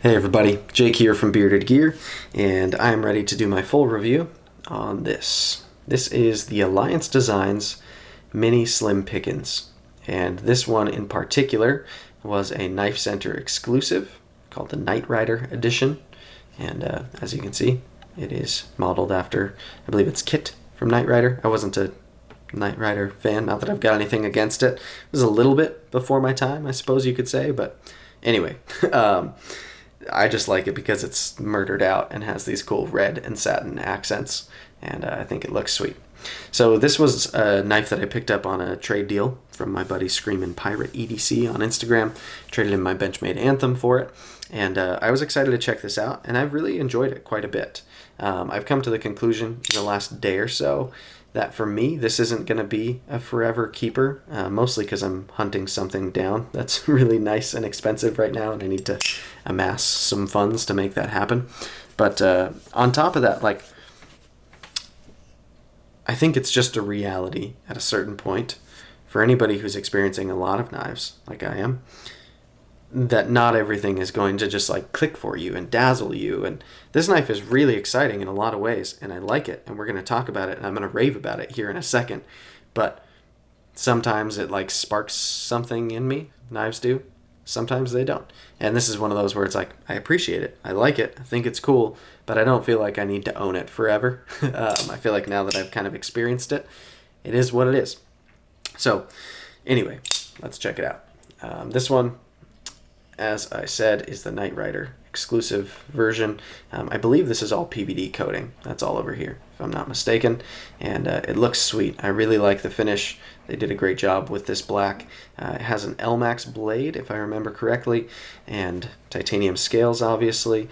Hey everybody, Jake here from Bearded Gear, and I am ready to do my full review on this. This is the Alliance Designs Mini Slim Pickins, and this one in particular was a KnifeCenter exclusive called the Knightrider edition, and as you can see, it is modeled after, I believe it's Kit from Knightrider. I wasn't a Knightrider fan, not that I've got anything against it. It was a little bit before my time, I suppose you could say, but anyway, I just like it because it's murdered out and has these cool red and satin accents, and I think it looks sweet. So this was a knife that I picked up on a trade deal from my buddy Screamin' Pirate EDC on Instagram. Traded in my Benchmade Anthem for it, and I was excited to check this out, and I've really enjoyed it quite a bit. I've come to the conclusion in the last day or so that for me, this isn't going to be a forever keeper, mostly because I'm hunting something down that's really nice and expensive right now, and I need to amass some funds to make that happen. But on top of that, like, I think it's just a reality at a certain point for anybody who's experiencing a lot of knives, like I am, that not everything is going to just like click for you and dazzle you. And this knife is really exciting in a lot of ways, and I like it, and we're going to talk about it, and I'm going to rave about it here in a second. But sometimes it like sparks something in me. Knives do. Sometimes they don't. And this is one of those where it's like, I appreciate it. I like it. I think it's cool, but I don't feel like I need to own it forever. I feel like now that I've kind of experienced it, it is what it is. So anyway, let's check it out. This one, as I said, is the Knightrider exclusive version. I believe this is all PVD coating. That's all over here, if I'm not mistaken. And it looks sweet. I really like the finish. They did a great job with this black. It has an LMAX blade, if I remember correctly, and titanium scales, obviously.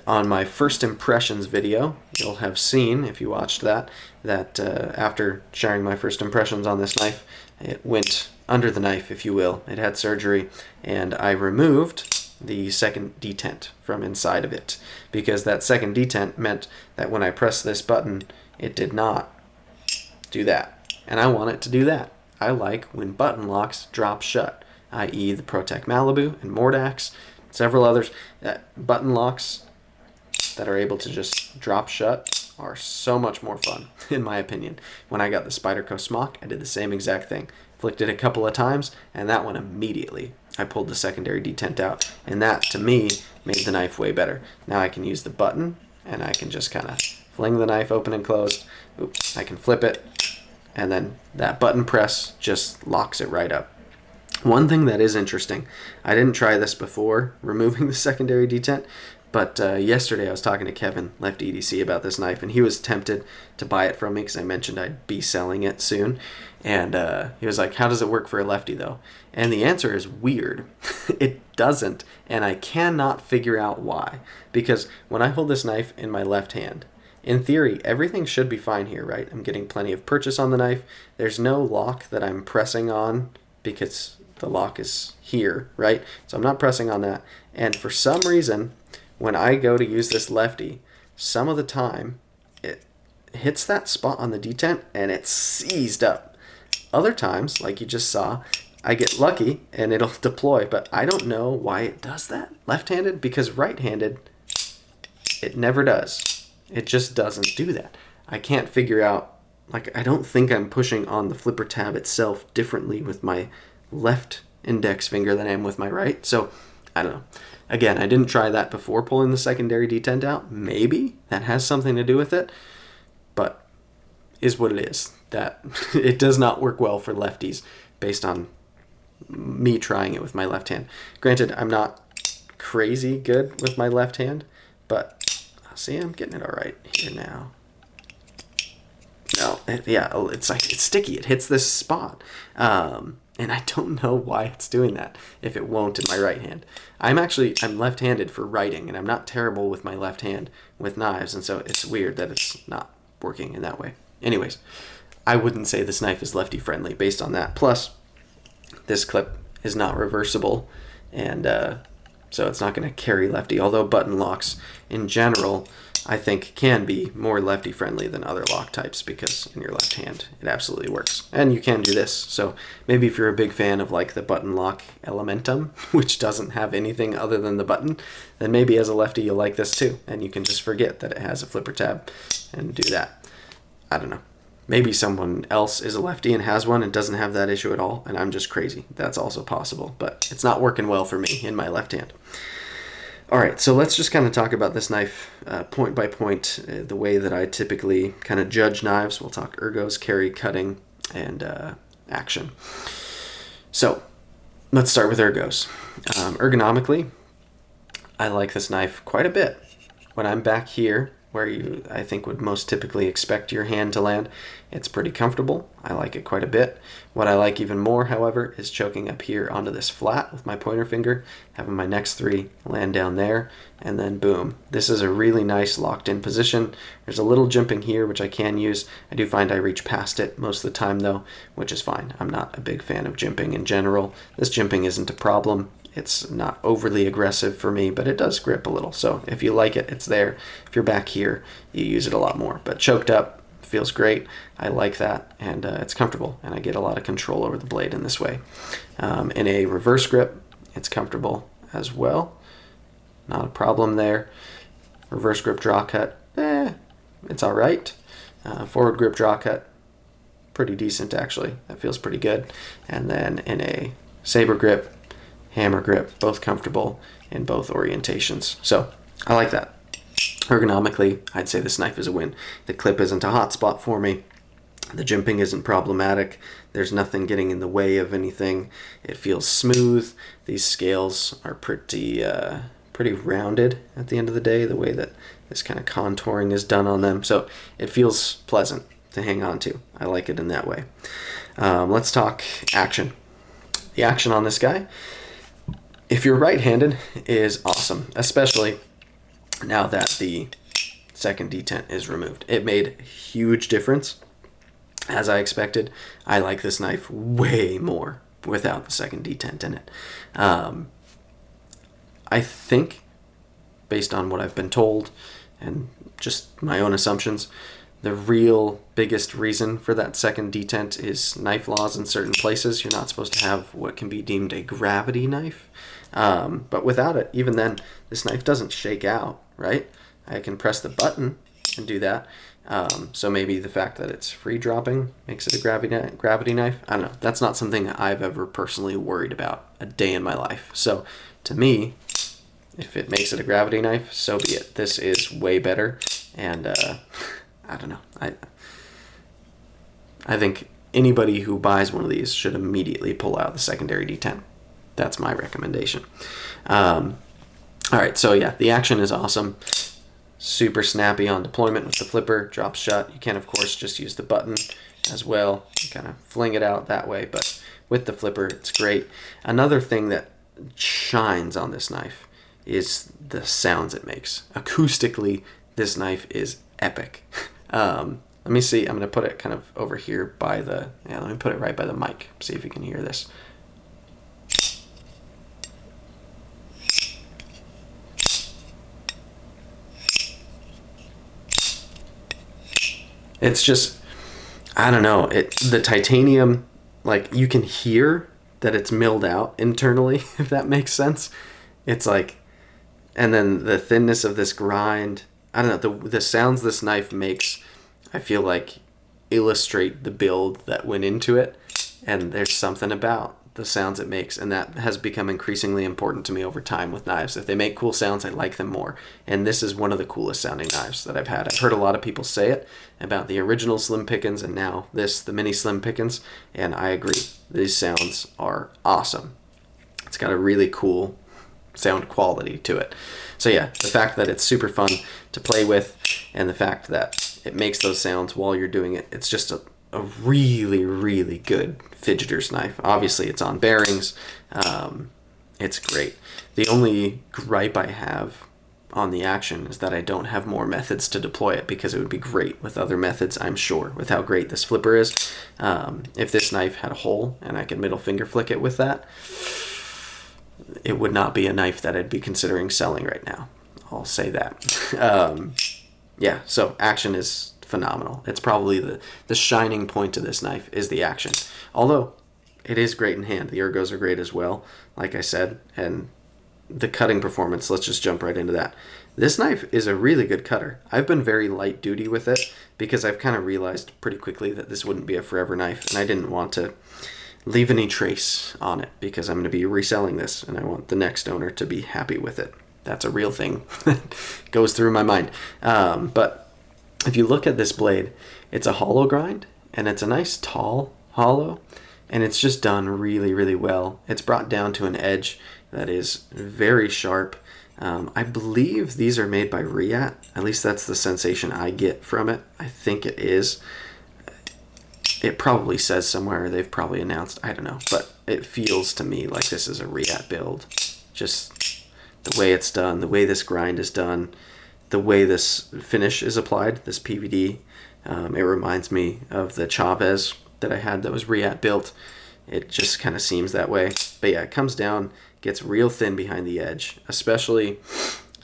On my first impressions video, you'll have seen, if you watched that, that after sharing my first impressions on this knife, it went under the knife, if you will. It had surgery, and I removed the second detent from inside of it, because that second detent meant that when I pressed this button, it did not do that. And I want it to do that. I like when button locks drop shut, i.e. the ProTech Malibu and Mordax, several others. Button locks that are able to just drop shut are so much more fun, in my opinion. When I got the Spyderco Smock, I did the same exact thing. Flicked it a couple of times, and that one immediately, I pulled the secondary detent out, and that, to me, made the knife way better. Now I can use the button, and I can just kind of fling the knife open and closed. Oops, I can flip it, and then that button press just locks it right up. One thing that is interesting, I didn't try this before, removing the secondary detent, but yesterday I was talking to Kevin, Left EDC, about this knife, and he was tempted to buy it from me because I mentioned I'd be selling it soon. And he was like, how does it work for a lefty, though? And the answer is weird. It doesn't, and I cannot figure out why. Because when I hold this knife in my left hand, in theory, everything should be fine here, right? I'm getting plenty of purchase on the knife. There's no lock that I'm pressing on because the lock is here, right? So I'm not pressing on that. And for some reason, when I go to use this lefty, some of the time it hits that spot on the detent and it's seized up. Other times, like you just saw, I get lucky and it'll deploy, but I don't know why it does that left-handed, because right-handed it never does. It just doesn't do that. I can't figure out, like, I don't think I'm pushing on the flipper tab itself differently with my left index finger than I am with my right. So I don't know. Again, I didn't try that before pulling the secondary detent out. Maybe that has something to do with it, but is what it is. That it does not work well for lefties based on me trying it with my left hand. Granted, I'm not crazy good with my left hand, but see, I'm getting it all right here now. No, it's like it's sticky. It hits this spot. And I don't know why it's doing that if it won't in my right hand. I'm left-handed for writing, and I'm not terrible with my left hand with knives, and so it's weird that it's not working in that way. Anyways, I wouldn't say this knife is lefty-friendly based on that. Plus, this clip is not reversible, and so it's not going to carry lefty, although button locks in general I think can be more lefty friendly than other lock types, because in your left hand it absolutely works. And you can do this, so maybe if you're a big fan of like the button lock Elementum, which doesn't have anything other than the button, then maybe as a lefty you'll like this too, and you can just forget that it has a flipper tab and do that. I don't know. Maybe someone else is a lefty and has one and doesn't have that issue at all, and I'm just crazy. That's also possible, but it's not working well for me in my left hand. All right, so let's just kind of talk about this knife point by point, the way that I typically kind of judge knives. We'll talk ergos, carry, cutting, and action. So let's start with ergos. Ergonomically, I like this knife quite a bit. When I'm back here, where you, I think, would most typically expect your hand to land, it's pretty comfortable. I like it quite a bit. What I like even more, however, is choking up here onto this flat with my pointer finger, having my next three land down there, and then boom. This is a really nice locked in position. There's a little jimping here, which I can use. I do find I reach past it most of the time though, which is fine. I'm not a big fan of jimping in general. This jimping isn't a problem. It's not overly aggressive for me, but it does grip a little. So if you like it, it's there. If you're back here, you use it a lot more. But choked up feels great. I like that, and it's comfortable, and I get a lot of control over the blade in this way. In a reverse grip, it's comfortable as well. Not a problem there. Reverse grip draw cut, it's all right. Forward grip draw cut, pretty decent actually. That feels pretty good. And then in a saber grip, hammer grip, both comfortable in both orientations. So I like that. Ergonomically, I'd say this knife is a win. The clip isn't a hot spot for me. The jimping isn't problematic. There's nothing getting in the way of anything. It feels smooth. These scales are pretty rounded at the end of the day, the way that this kind of contouring is done on them. So it feels pleasant to hang on to. I like it in that way. Let's talk action. The action on this guy, if you're right-handed, is awesome, especially now that the second detent is removed. It made a huge difference. As I expected, I like this knife way more without the second detent in it. I think, based on what I've been told and just my own assumptions, the real biggest reason for that second detent is knife laws in certain places. You're not supposed to have what can be deemed a gravity knife. But without it, even then, this knife doesn't shake out, right? I can press the button and do that. So maybe the fact that it's free dropping makes it a gravity knife. I don't know. That's not something I've ever personally worried about a day in my life. So to me, if it makes it a gravity knife, so be it. This is way better. And I don't know. I think anybody who buys one of these should immediately pull out the secondary detent. That's my recommendation. All right, so yeah, the action is awesome. Super snappy on deployment with the flipper, drops shut. You can, of course, just use the button as well. You kind of fling it out that way, but with the flipper, it's great. Another thing that shines on this knife is the sounds it makes. Acoustically, this knife is epic. Let me see. I'm going to put it kind of over here by the... Yeah, let me put it right by the mic. See if you can hear this. It's just... I don't know. The titanium, like, you can hear that it's milled out internally, if that makes sense. It's like... And then the thinness of this grind... I don't know. The sounds this knife makes, I feel like, illustrate the build that went into it, and there's something about the sounds it makes, and that has become increasingly important to me over time with knives. If they make cool sounds, I like them more, and this is one of the coolest sounding knives that I've had. I've heard a lot of people say it about the original Slim Pickins and now this, the mini Slim Pickins, and I agree. These sounds are awesome. It's got a really cool sound quality to it. So yeah, the fact that it's super fun to play with, and the fact that it makes those sounds while you're doing it, it's just a really, really good fidgeter's knife. Obviously, it's on bearings. It's great. The only gripe I have on the action is that I don't have more methods to deploy it, because it would be great with other methods, I'm sure, with how great this flipper is. If this knife had a hole and I could middle finger flick it with that, it would not be a knife that I'd be considering selling right now. I'll say that. Yeah, so action is phenomenal. It's probably the shining point of this knife is the action. Although it is great in hand. The Ergos are great as well, like I said. And the cutting performance, let's just jump right into that. This knife is a really good cutter. I've been very light duty with it because I've kind of realized pretty quickly that this wouldn't be a forever knife, and I didn't want to leave any trace on it because I'm going to be reselling this and I want the next owner to be happy with it. That's a real thing that goes through my mind. But if you look at this blade, it's a hollow grind and it's a nice tall hollow, and it's just done really, really well. It's brought down to an edge that is very sharp. I believe these are made by Riat. At least that's the sensation I get from it. I think it is. It probably says somewhere, they've probably announced, I don't know. But it feels to me like this is a Riat build. Just the way it's done, the way this grind is done, the way this finish is applied, this PVD. It reminds me of the Chavez that I had that was Riat built. It just kind of seems that way. But yeah, it comes down, gets real thin behind the edge, especially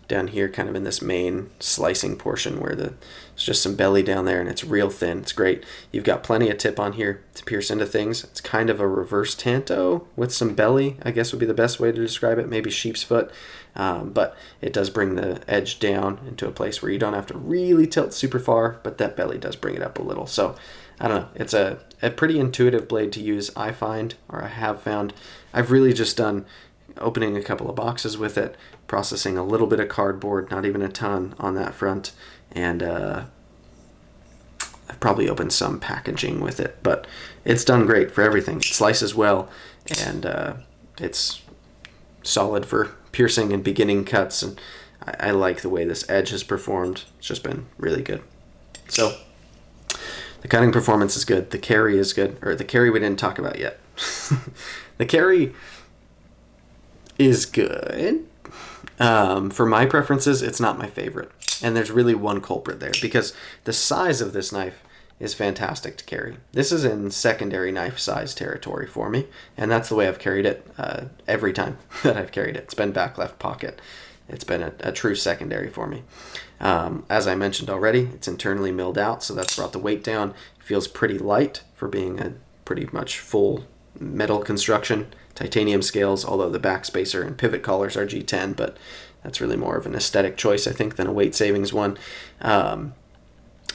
down here kind of in this main slicing portion where there's just some belly down there and it's real thin. It's great. You've got plenty of tip on here to pierce into things. It's kind of a reverse tanto with some belly, I guess would be the best way to describe it, maybe sheep's foot. But it does bring the edge down into a place where you don't have to really tilt super far, but that belly does bring it up a little. So I don't know, it's a pretty intuitive blade to use, I find, or I have found. I've really just done opening a couple of boxes with it, processing a little bit of cardboard, not even a ton on that front, and I've probably opened some packaging with it, but it's done great for everything. It slices well, and it's solid for piercing and beginning cuts, and I like the way this edge has performed. It's just been really good. So the cutting performance is good. The carry is good, or the carry we didn't talk about yet. The carry is good. For my preferences, it's not my favorite. And there's really one culprit there because the size of this knife is fantastic to carry. This is in secondary knife size territory for me, and that's the way I've carried it every time that I've carried it. It's been back left pocket. It's been a true secondary for me. As I mentioned already, it's internally milled out, so that's brought the weight down. It feels pretty light for being a pretty much full metal construction. Titanium scales, although the back spacer and pivot collars are G10, but that's really more of an aesthetic choice, I think, than a weight savings one.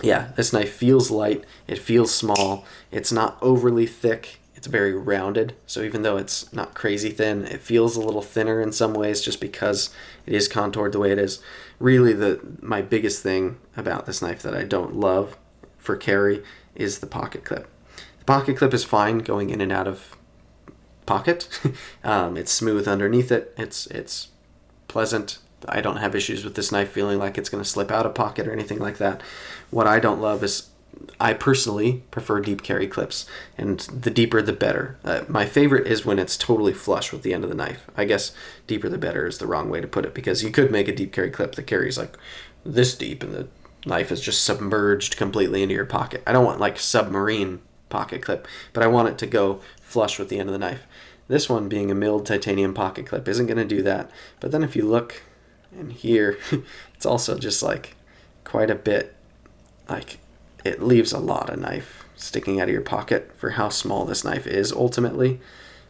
Yeah, this knife feels light. It feels small. It's not overly thick. It's very rounded, so even though it's not crazy thin, it feels a little thinner in some ways just because it is contoured the way it is. Really, my biggest thing about this knife that I don't love for carry is the pocket clip. The pocket clip is fine going in and out of pocket. It's smooth underneath it. It's pleasant. I don't have issues with this knife feeling like it's going to slip out of pocket or anything like that. What I don't love is I personally prefer deep carry clips, and the deeper the better. My favorite is when it's totally flush with the end of the knife. I guess deeper the better is the wrong way to put it, because you could make a deep carry clip that carries like this deep and the knife is just submerged completely into your pocket. I don't want like submarine pocket clip, but I want it to go flush with the end of the knife. This one, being a milled titanium pocket clip, isn't going to do that. But then if you look in here, it's also just like quite a bit, like it leaves a lot of knife sticking out of your pocket for how small this knife is ultimately.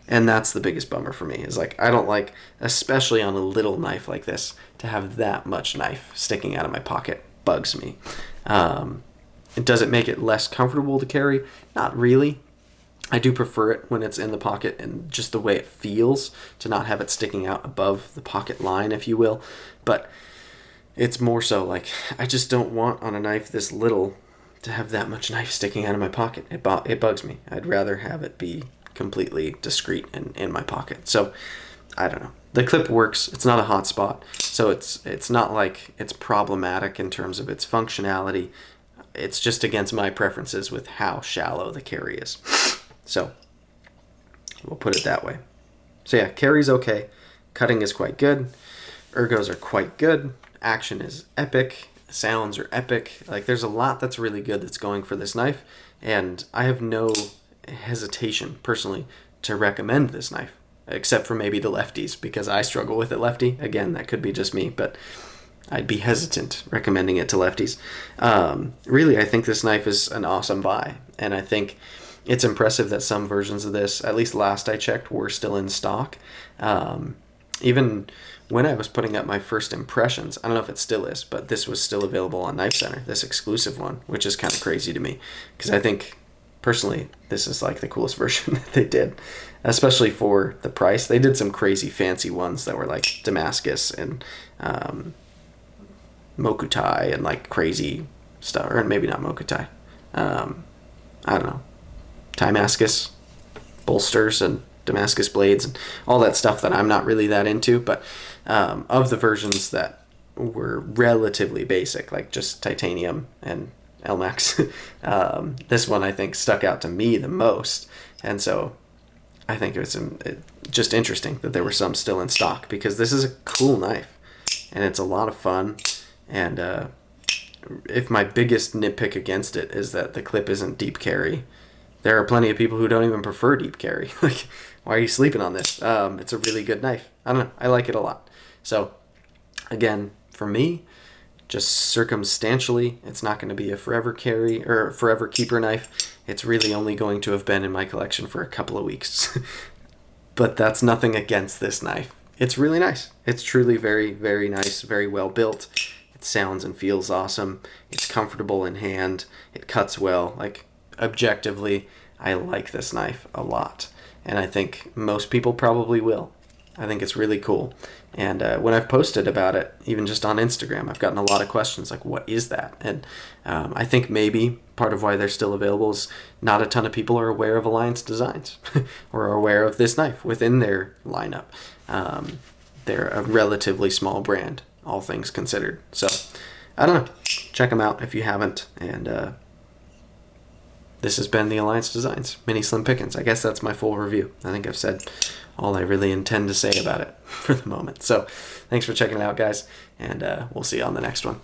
And that's the biggest bummer for me, is like I don't like, especially on a little knife like this, to have that much knife sticking out of my pocket. Bugs me. Does it make it less comfortable to carry? Not really. I do prefer it when it's in the pocket and just the way it feels to not have it sticking out above the pocket line, if you will. But it's more so like I just don't want on a knife this little to have that much knife sticking out of my pocket. It bugs me. I'd rather have it be completely discreet and in my pocket. So I don't know. The clip works. It's not a hot spot. So it's not like it's problematic in terms of its functionality. It's just against my preferences with how shallow the carry is. So we'll put it that way. So yeah, carry's okay. Cutting is quite good. Ergos are quite good. Action is epic. Sounds are epic. Like there's a lot that's really good that's going for this knife. And I have no hesitation personally to recommend this knife. except for maybe the lefties, because I struggle with it lefty. Again, that could be just me, but I'd be hesitant recommending it to lefties. Really, I think this knife is an awesome buy, and I think it's impressive that some versions of this, at least last I checked, were still in stock. Even when I was putting up my first impressions, I don't know if it still is, but this was still available on KnifeCenter, this exclusive one, which is kind of crazy to me, because I think, personally, this is like the coolest version that they did, especially for the price. They did some crazy fancy ones that were like Damascus and Mokutai and like crazy stuff, or maybe not Mokutai. I don't know. Damascus bolsters and Damascus blades and all that stuff that I'm not really that into, but of the versions that were relatively basic, like just titanium and LMAX, this one I think stuck out to me the most, and so I think it was just interesting that there were some still in stock, because this is a cool knife and it's a lot of fun. And if my biggest nitpick against it is that the clip isn't deep carry, there are plenty of people who don't even prefer deep carry. Like, why are you sleeping on this? It's a really good knife. I don't know. I like it a lot. So, again, for me, just circumstantially, it's not going to be a forever carry or forever keeper knife. It's really only going to have been in my collection for a couple of weeks. But that's nothing against this knife. It's really nice. It's truly very, very nice, very well built. It sounds and feels awesome. It's comfortable in hand. It cuts well. Like, objectively, I like this knife a lot, and I think most people probably will. I think it's really cool, and when I've posted about it, even just on Instagram, I've gotten a lot of questions like, what is that? And I think maybe part of why they're still available is not a ton of people are aware of Alliance Designs or are aware of this knife within their lineup. They're a relatively small brand, all things considered, so I don't know. Check them out if you haven't, and this has been the Alliance Designs Mini Slim Pickins. I guess that's my full review. I think I've said all I really intend to say about it for the moment. So thanks for checking it out, guys, and we'll see you on the next one.